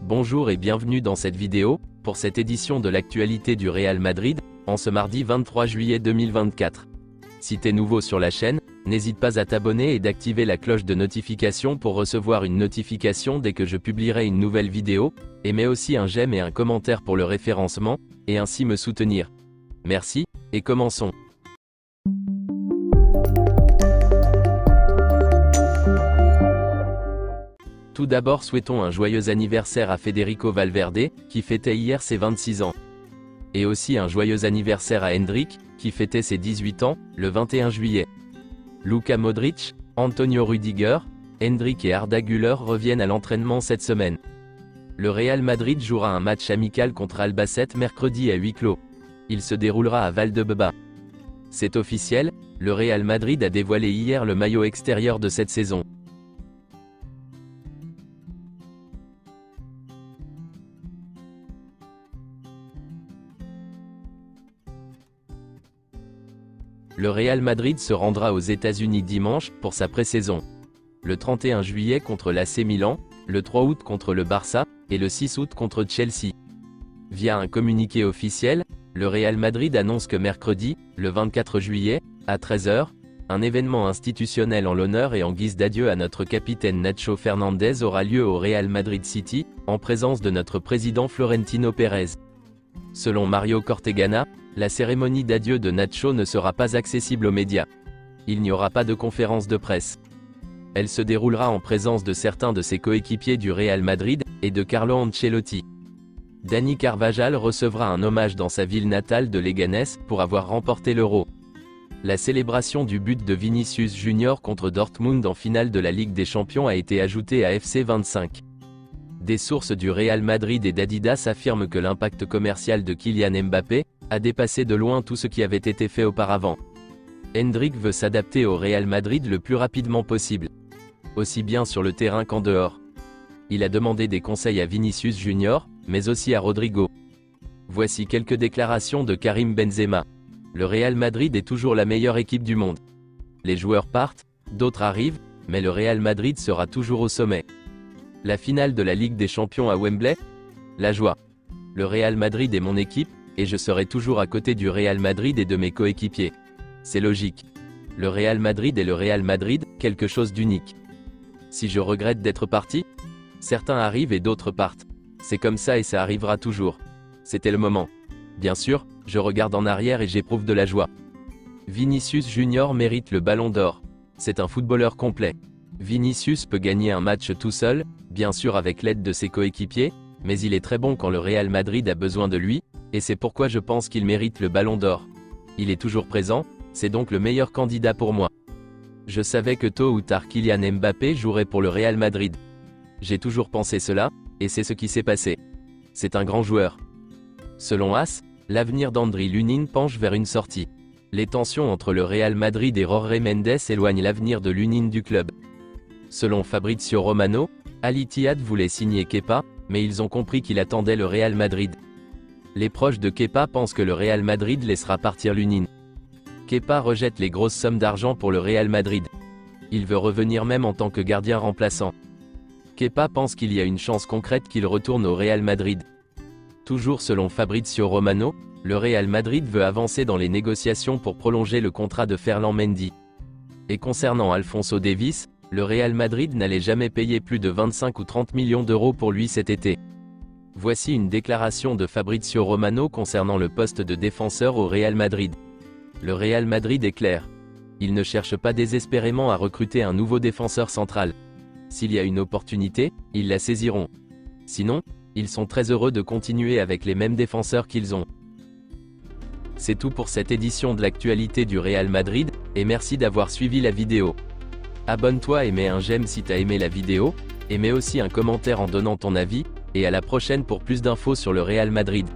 Bonjour et bienvenue dans cette vidéo, pour cette édition de l'actualité du Real Madrid, en ce mardi 23 juillet 2024. Si t'es nouveau sur la chaîne, n'hésite pas à t'abonner et d'activer la cloche de notification pour recevoir une notification dès que je publierai une nouvelle vidéo, et mets aussi un j'aime et un commentaire pour le référencement, et ainsi me soutenir. Merci, et commençons. Tout d'abord souhaitons un joyeux anniversaire à Federico Valverde, qui fêtait hier ses 26 ans. Et aussi un joyeux anniversaire à Endrick, qui fêtait ses 18 ans, le 21 juillet. Luka Modric, Antonio Rüdiger, Endrick et Arda Güler reviennent à l'entraînement cette semaine. Le Real Madrid jouera un match amical contre Albacete mercredi à huis clos. Il se déroulera à Valdebeba. C'est officiel, le Real Madrid a dévoilé hier le maillot extérieur de cette saison. Le Real Madrid se rendra aux États-Unis dimanche, pour sa pré-saison. Le 31 juillet contre l'AC Milan, le 3 août contre le Barça, et le 6 août contre Chelsea. Via un communiqué officiel, le Real Madrid annonce que mercredi, le 24 juillet, à 13 h, un événement institutionnel en l'honneur et en guise d'adieu à notre capitaine Nacho Fernandez aura lieu au Real Madrid City, en présence de notre président Florentino Pérez. Selon Mario Cortegana, la cérémonie d'adieu de Nacho ne sera pas accessible aux médias. Il n'y aura pas de conférence de presse. Elle se déroulera en présence de certains de ses coéquipiers du Real Madrid, et de Carlo Ancelotti. Dani Carvajal recevra un hommage dans sa ville natale de Leganés, pour avoir remporté l'Euro. La célébration du but de Vinicius Junior contre Dortmund en finale de la Ligue des Champions a été ajoutée à FC 25. Des sources du Real Madrid et d'Adidas affirment que l'impact commercial de Kylian Mbappé a dépassé de loin tout ce qui avait été fait auparavant. Endrick veut s'adapter au Real Madrid le plus rapidement possible, aussi bien sur le terrain qu'en dehors. Il a demandé des conseils à Vinicius Junior, mais aussi à Rodrigo. Voici quelques déclarations de Karim Benzema. Le Real Madrid est toujours la meilleure équipe du monde. Les joueurs partent, d'autres arrivent, mais le Real Madrid sera toujours au sommet. La finale de la Ligue des Champions à Wembley? La joie. Le Real Madrid est mon équipe, et je serai toujours à côté du Real Madrid et de mes coéquipiers. C'est logique. Le Real Madrid est le Real Madrid, quelque chose d'unique. Si je regrette d'être parti? Certains arrivent et d'autres partent. C'est comme ça et ça arrivera toujours. C'était le moment. Bien sûr, je regarde en arrière et j'éprouve de la joie. Vinicius Junior mérite le ballon d'or. C'est un footballeur complet. Vinicius peut gagner un match tout seul, bien sûr avec l'aide de ses coéquipiers, mais il est très bon quand le Real Madrid a besoin de lui, et c'est pourquoi je pense qu'il mérite le ballon d'or. Il est toujours présent, c'est donc le meilleur candidat pour moi. Je savais que tôt ou tard Kylian Mbappé jouerait pour le Real Madrid. J'ai toujours pensé cela, et c'est ce qui s'est passé. C'est un grand joueur. Selon AS, l'avenir d'Andri Lunin penche vers une sortie. Les tensions entre le Real Madrid et Jorge Mendes éloignent l'avenir de Lunin du club. Selon Fabrizio Romano, Al Ittihad voulait signer Kepa, mais ils ont compris qu'il attendait le Real Madrid. Les proches de Kepa pensent que le Real Madrid laissera partir Lunin. Kepa rejette les grosses sommes d'argent pour le Real Madrid. Il veut revenir même en tant que gardien remplaçant. Kepa pense qu'il y a une chance concrète qu'il retourne au Real Madrid. Toujours selon Fabrizio Romano, le Real Madrid veut avancer dans les négociations pour prolonger le contrat de Ferland Mendy. Et concernant Alphonso Davies, le Real Madrid n'allait jamais payer plus de 25 ou 30 millions d'euros pour lui cet été. Voici une déclaration de Fabrizio Romano concernant le poste de défenseur au Real Madrid. Le Real Madrid est clair. Il ne cherche pas désespérément à recruter un nouveau défenseur central. S'il y a une opportunité, ils la saisiront. Sinon, ils sont très heureux de continuer avec les mêmes défenseurs qu'ils ont. C'est tout pour cette édition de l'actualité du Real Madrid, et merci d'avoir suivi la vidéo. Abonne-toi et mets un j'aime si t'as aimé la vidéo, et mets aussi un commentaire en donnant ton avis, et à la prochaine pour plus d'infos sur le Real Madrid.